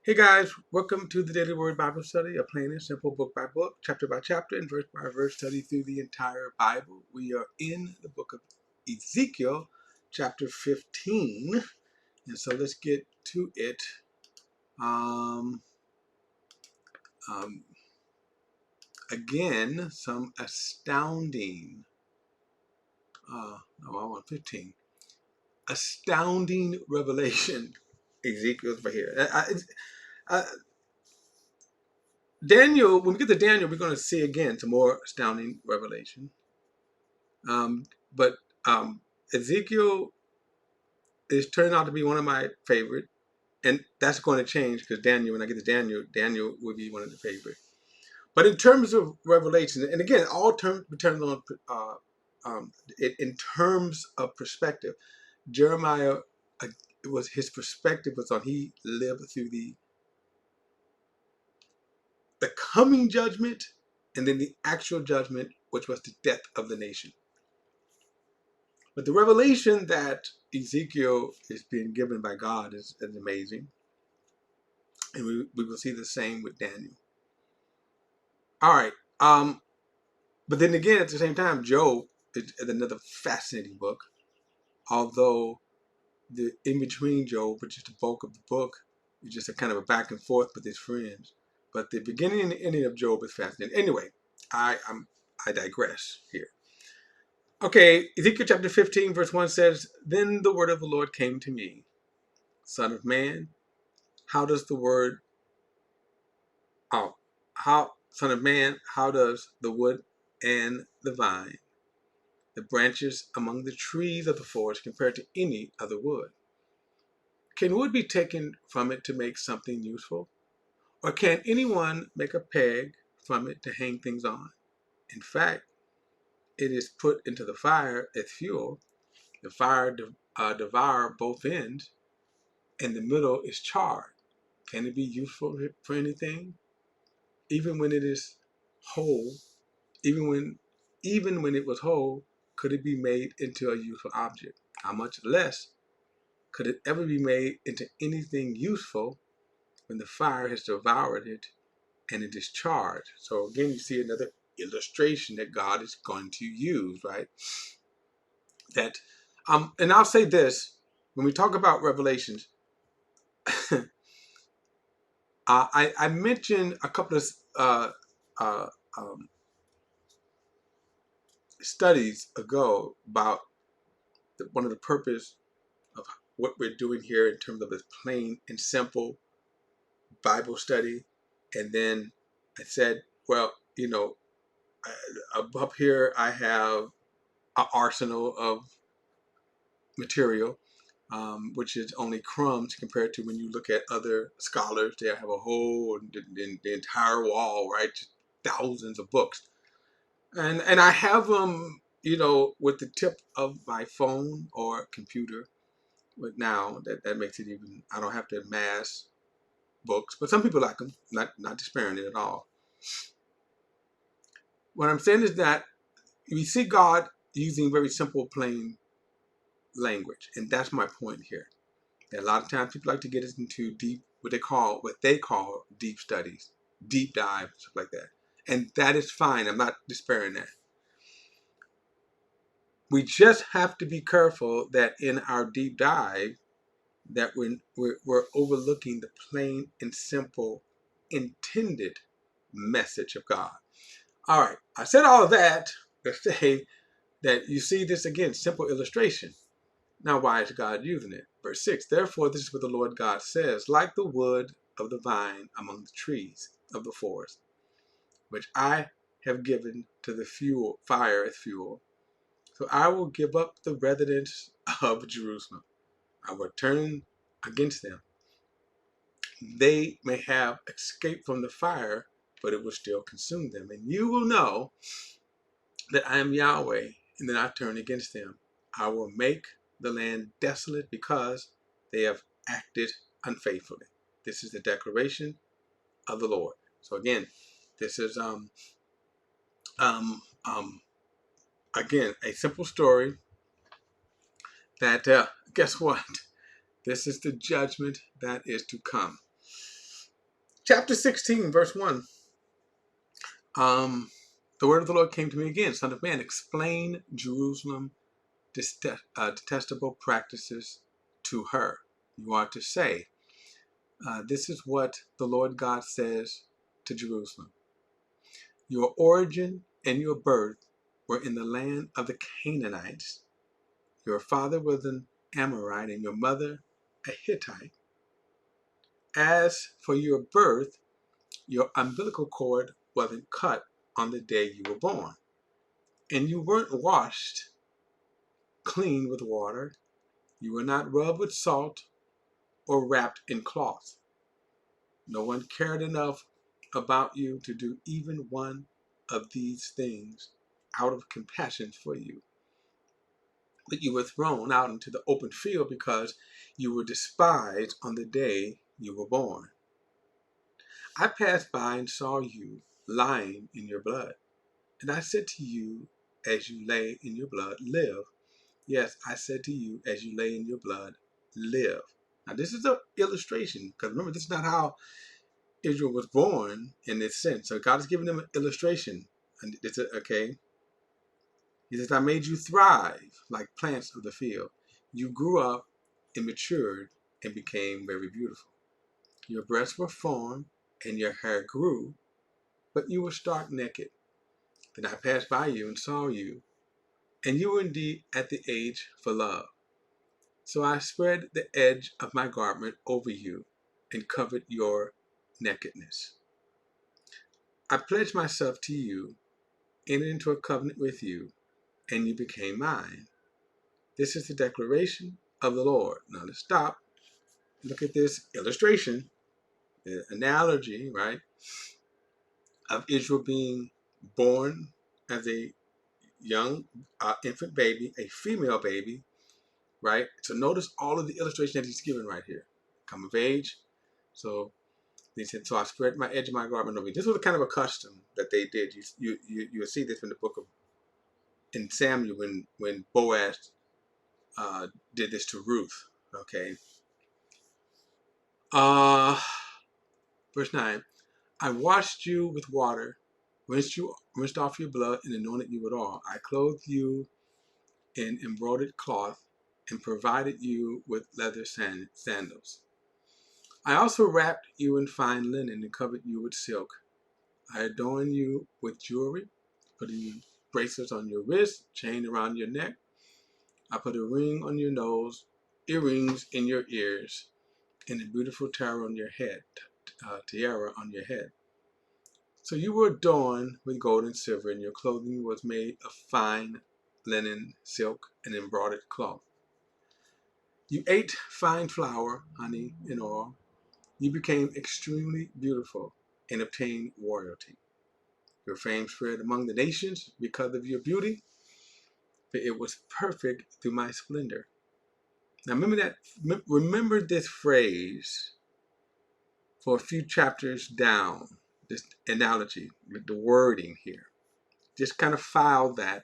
Hey guys, welcome to the Daily Word Bible Study, a plain and simple book by book, chapter by chapter, and verse by verse study through the entire Bible. We are in the book of Ezekiel, chapter 15, and so let's get to it. Um, um, Again, some astounding, no, I want 15, astounding revelation. Ezekiel's right here. Daniel, when we get to Daniel, we're going to see again some more astounding revelation. But Ezekiel is turning out to be one of my favorite, and that's going to change because Daniel, when I get to Daniel will be one of the favorite. But in terms of revelation, and again, all terms depends on in terms of perspective. Jeremiah, it was his perspective was on he lived through the coming judgment, and then the actual judgment, which was the death of the nation. But the revelation that Ezekiel is being given by God is amazing. And we will see the same with Daniel. All right. But then again, at the same time, Job is another fascinating book. Although the in between Job, which is the bulk of the book, is just a kind of a back and forth with his friends. But the beginning and the ending of Job is fascinating. Anyway, I digress here. Okay, Ezekiel chapter 15, verse 1 says, "Then the word of the Lord came to me, Son of man, how does the word Son of man, how does the wood and the vine, the branches among the trees of the forest compare to any other wood? Can wood be taken from it to make something useful? Or can anyone make a peg from it to hang things on? In fact, it is put into the fire as fuel. The fire devours both ends, and the middle is charred. Can it be useful for anything? Even when it is whole, even when it was whole, could it be made into a useful object? How much less could it ever be made into anything useful when the fire has devoured it and it is charred?" So again, you see another illustration that God is going to use, right? That, and I'll say this: when we talk about Revelations, I mentioned a couple of uh, um, studies ago about one of the purpose of what we're doing here in terms of this plain and simple Bible study. And then I said, well, up here I have an arsenal of material, which is only crumbs compared to when you look at other scholars. They have a whole, the entire wall, right? Just thousands of books. And I have them, with the tip of my phone or computer. But now that makes it even, I don't have to amass books, but some people like them, not despairing it at all. What I'm saying is that we see God using very simple, plain language, and that's my point here. That a lot of times people like to get into deep, what they call deep studies, deep dive, stuff like that, and that is fine. I'm not despairing that. We just have to be careful that in our deep dive, that we're overlooking the plain and simple intended message of God. All right, I said all of that to say that you see this again, simple illustration. Now, why is God using it? Verse 6, "Therefore, this is what the Lord God says, like the wood of the vine among the trees of the forest, which I have given to the fire as fuel. So I will give up the residents of Jerusalem. I will turn against them. They may have escaped from the fire, but it will still consume them. And you will know that I am Yahweh, and then I turn against them. I will make the land desolate because they have acted unfaithfully." This is the declaration of the Lord. So again, this is um, um, again a simple story that guess what? This is the judgment that is to come. Chapter 16, verse 1. The word of the Lord came to me again, Son of man, explain Jerusalem detestable practices to her. You are to say, this is what the Lord God says to Jerusalem. Your origin and your birth were in the land of the Canaanites. Your father was an Amorite and your mother a Hittite. As for your birth, your umbilical cord wasn't cut on the day you were born, and you weren't washed clean with water. You were not rubbed with salt or wrapped in cloth. No one cared enough about you to do even one of these things out of compassion for you. But you were thrown out into the open field because you were despised on the day you were born. I passed by and saw you lying in your blood. And I said to you, as you lay in your blood, live. Yes, I said to you, as you lay in your blood, live. Now, this is an illustration, because remember, this is not how Israel was born in this sense. So God is giving them an illustration. And it's okay. He says, I made you thrive like plants of the field. You grew up and matured and became very beautiful. Your breasts were formed and your hair grew, but you were stark naked. Then I passed by you and saw you, and you were indeed at the age for love. So I spread the edge of my garment over you and covered your nakedness. I pledged myself to you, entered into a covenant with you, and you became mine. This is the declaration of the Lord. Now let's stop. Look at this illustration, the analogy, right, of Israel being born as a young infant baby, a female baby, right? So notice all of the illustration that he's given right here. Come of age. So he said, so I spread my edge of my garment over you. This was a kind of a custom that they did. You'll see this in the book of in Samuel when Boaz did this to Ruth. Okay. Verse 9. I washed you with water, rinsed off your blood, and anointed you with oil. I clothed you in embroidered cloth and provided you with leather sandals. I also wrapped you in fine linen and covered you with silk. I adorned you with jewelry, putting bracelets on your wrist, chain around your neck. I put a ring on your nose, earrings in your ears, and a beautiful tiara on your head. So you were adorned with gold and silver, and your clothing was made of fine linen, silk, and embroidered cloth. You ate fine flour, honey, and oil. You became extremely beautiful and obtained royalty. Your fame spread among the nations because of your beauty, for it was perfect through my splendor. Now remember this phrase for a few chapters down, this analogy, with the wording here. Just kind of file that,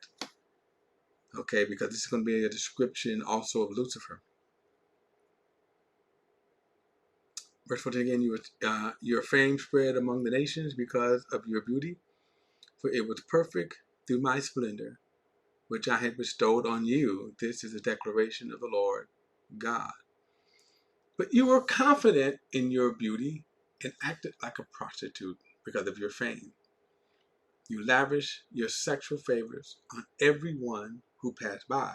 okay, because this is going to be a description also of Lucifer. Verse 14 again, your fame spread among the nations because of your beauty, for it was perfect through my splendor, which I had bestowed on you. This is a declaration of the Lord God. But you were confident in your beauty and acted like a prostitute because of your fame. You lavished your sexual favors on everyone who passed by,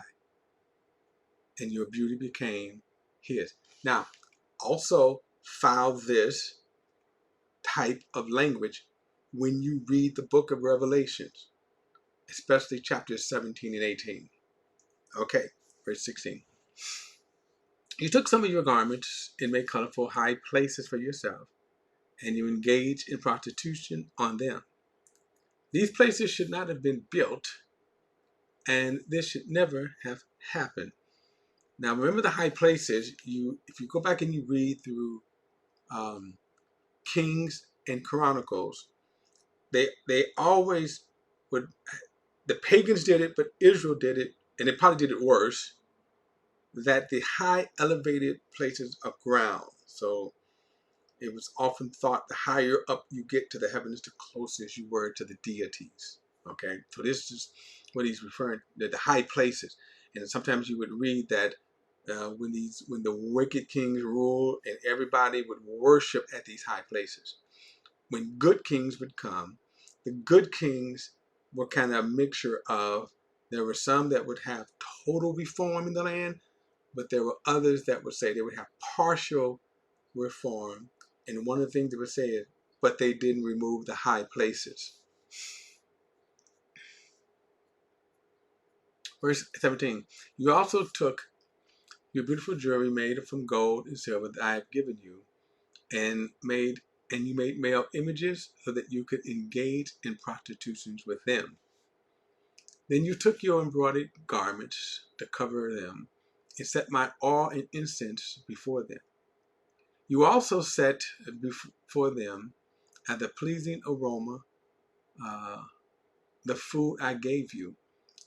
and your beauty became his. Now, also file this type of language when you read the book of Revelations, especially chapters 17 and 18. Okay, verse 16. You took some of your garments and made colorful high places for yourself, and you engaged in prostitution on them. These places should not have been built, and this should never have happened. Now, remember the high places. If you go back and you read through Kings and Chronicles, they always would. The pagans did it, but Israel did it, and they probably did it worse. that the high elevated places of ground. So it was often thought the higher up you get to the heavens, the closest you were to the deities. Okay, so this is what he's referring to, the high places. And sometimes you would read that when the wicked kings rule and everybody would worship at these high places. When good kings would come, the good kings were kind of a mixture of, there were some that would have total reform in the land, but there were others that would say they would have partial reform. And one of the things they would say is, but they didn't remove the high places. Verse 17, you also took your beautiful jewelry made from gold and silver that I have given you, and you made male images so that you could engage in prostitutions with them. Then you took your embroidered garments to cover them and set my oil and incense before them. You also set before them as a pleasing aroma the food I gave you,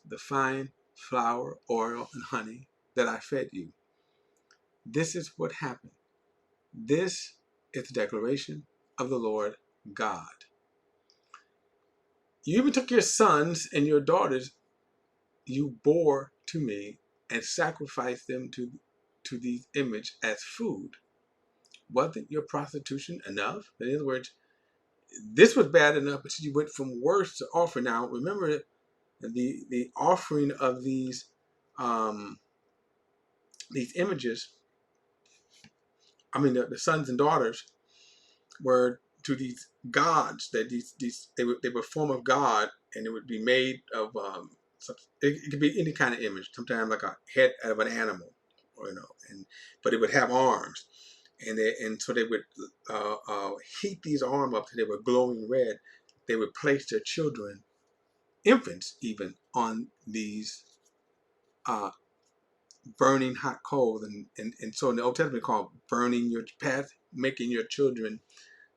the fine flour, oil, and honey that I fed you. This is what happened. This is the declaration of the Lord God. You even took your sons and your daughters you bore to me and sacrificed them to the image as food. Wasn't your prostitution enough? In other words, this was bad enough, but you went from worse to offer. Now, remember the offering of these images. I mean, the sons and daughters were to these gods that they were a form of God, and it would be made of it could be any kind of image. Sometimes like a head of an animal, but it would have arms, and so they would heat these arms up till they were glowing red. They would place their children, infants even, on these burning hot coals, and so in the Old Testament called burning your path, making your children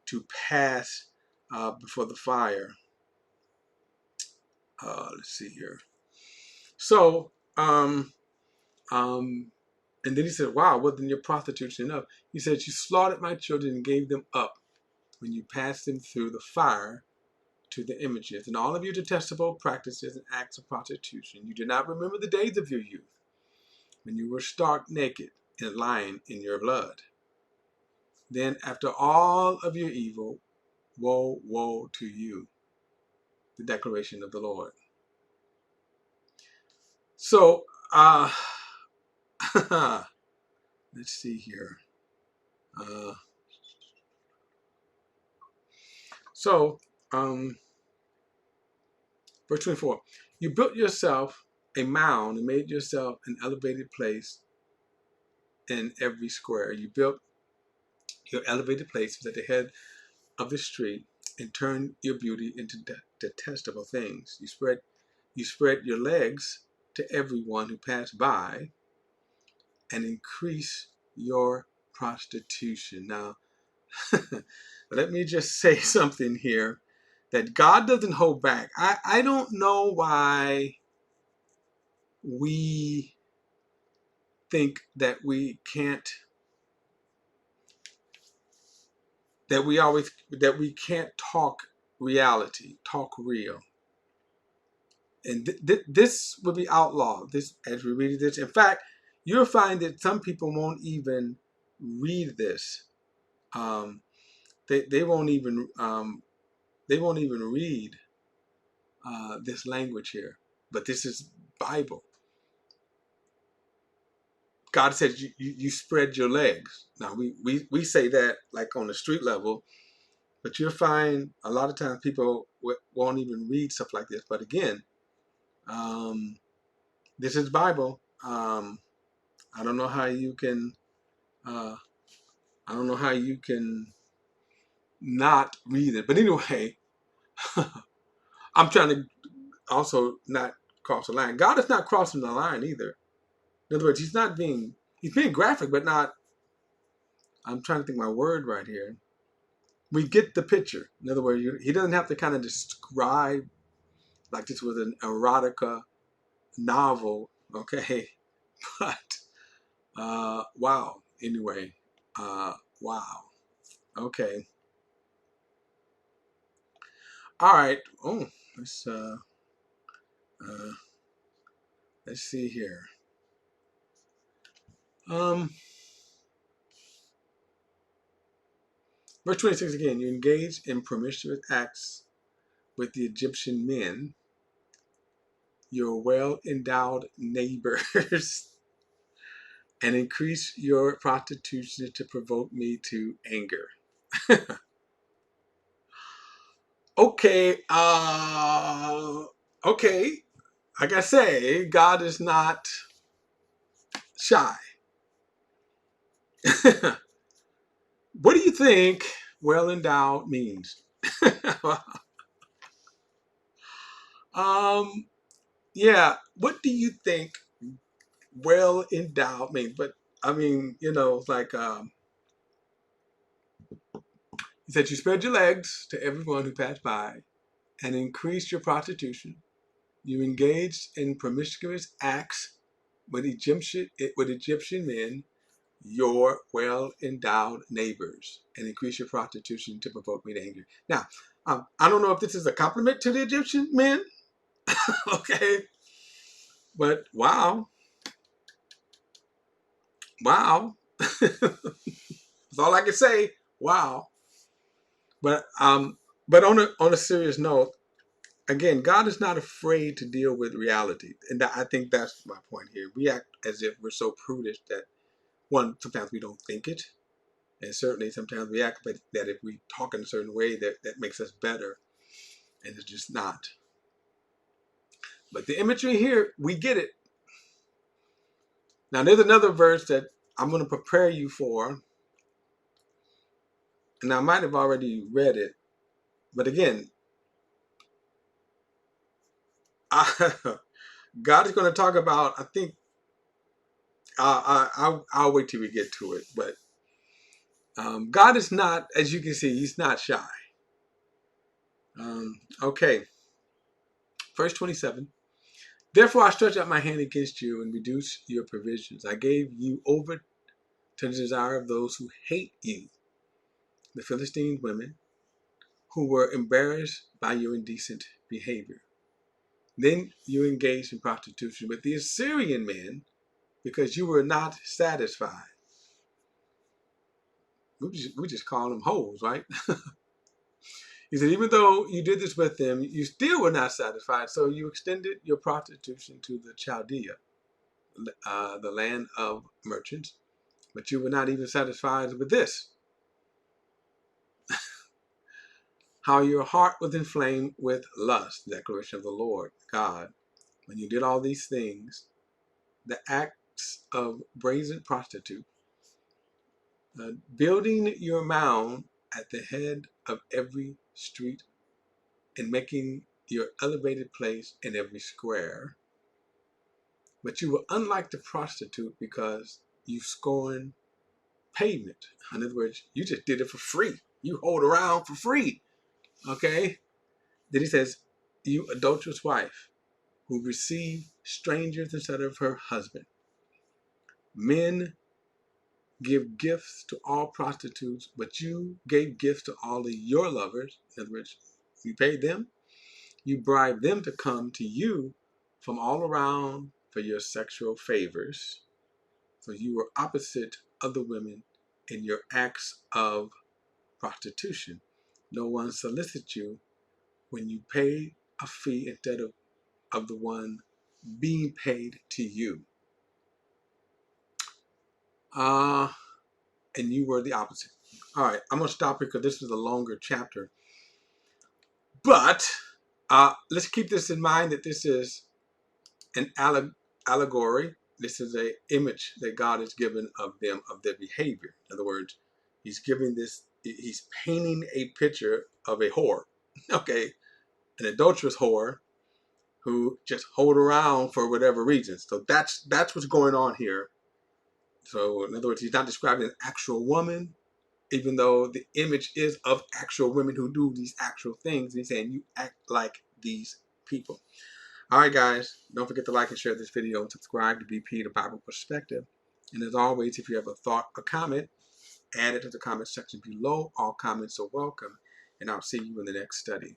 to pass before the fire. Let's see here. So, and then he said, wow, wasn't your prostitution enough? He said, you slaughtered my children and gave them up when you passed them through the fire to the images, and all of your detestable practices and acts of prostitution. You did not remember the days of your youth, when you were stark naked and lying in your blood. Then after all of your evil, woe, woe to you. The declaration of the Lord. So, let's see here. So, verse 24. You built yourself a mound and made yourself an elevated place in every square. You built your elevated places at the head of the street and turned your beauty into detestable things. You spread your legs to everyone who passed by and increase your prostitution. Now, let me just say something here that God doesn't hold back. I don't know why we think that we can't, that we can't talk reality, talk real. And this would be outlawed. This, as we read this, in fact, you'll find that some people won't even read this. They won't even read this language here. But this is Bible. God says you spread your legs. Now we say that like on the street level, but you'll find a lot of times people won't even read stuff like this. But again, this is Bible. I don't know how you can. I don't know how you can not read it. But anyway, I'm trying to also not cross the line. God is not crossing the line either. In other words, he's being graphic, but not. I'm trying to think my word right here. We get the picture. In other words, he doesn't have to kind of describe like this was an erotica novel, okay? But Wow. Anyway, wow. Okay. All right. Oh, let's uh, uh, let's see here. Um, Verse 26 again. You engage in promiscuous acts with the Egyptian men, your well-endowed neighbors, and increase your prostitution to provoke me to anger. Okay. Okay. Like I say, God is not shy. What do you think well endowed means? um, yeah. What do you think well endowed means? But I mean, like he said, you spread your legs to everyone who passed by, and increased your prostitution. You engaged in promiscuous acts with Egyptian men, your well-endowed neighbors, and increase your prostitution to provoke me to anger. Now, I don't know if this is a compliment to the Egyptian men, okay, but wow, wow, that's all I can say. Wow, but on a serious note, again, God is not afraid to deal with reality, and I think that's my point here. We act as if we're so prudish that one, sometimes we don't think it. And certainly sometimes we act like that if we talk in a certain way that makes us better. And it's just not. But the imagery here, we get it. Now there's another verse that I'm going to prepare you for. And I might have already read it. But again, God is going to talk about, I think, I'll wait till we get to it. But God is not, as you can see, he's not shy. Okay, verse 27. Therefore I stretch out my hand against you and reduce your provisions. I gave you over to the desire of those who hate you, the Philistine women, who were embarrassed by your indecent behavior. Then you engaged in prostitution with the Assyrian men because you were not satisfied. We just call them hoes, right? He said, even though you did this with them, you still were not satisfied, so you extended your prostitution to the Chaldea, the land of merchants, but you were not even satisfied with this. How your heart was inflamed with lust, declaration of the Lord God. When you did all these things, the acts of brazen prostitute, building your mound at the head of every street and making your elevated place in every square. But you were unlike the prostitute because you scorn payment. In other words, you just did it for free. You hold around for free. Okay? Then he says, you adulterous wife who receive strangers instead of her husband. Men give gifts to all prostitutes, but you gave gifts to all of your lovers. In other words, you paid them. You bribed them to come to you from all around for your sexual favors. So you were opposite other women in your acts of prostitution. No one solicits you when you pay a fee instead of the one being paid to you. Uh, and you were the opposite. All right, I'm going to stop here because this is a longer chapter. But let's keep this in mind that this is an allegory. This is an image that God has given of them, of their behavior. In other words, he's painting a picture of a whore, okay, an adulterous whore who just hold around for whatever reason. So that's what's going on here. So in other words, he's not describing an actual woman, even though the image is of actual women who do these actual things. He's saying you act like these people. All right, guys, don't forget to like and share this video and subscribe to BP, the Bible Perspective. And as always, if you have a thought or comment, add it to the comment section below. All comments are welcome. And I'll see you in the next study.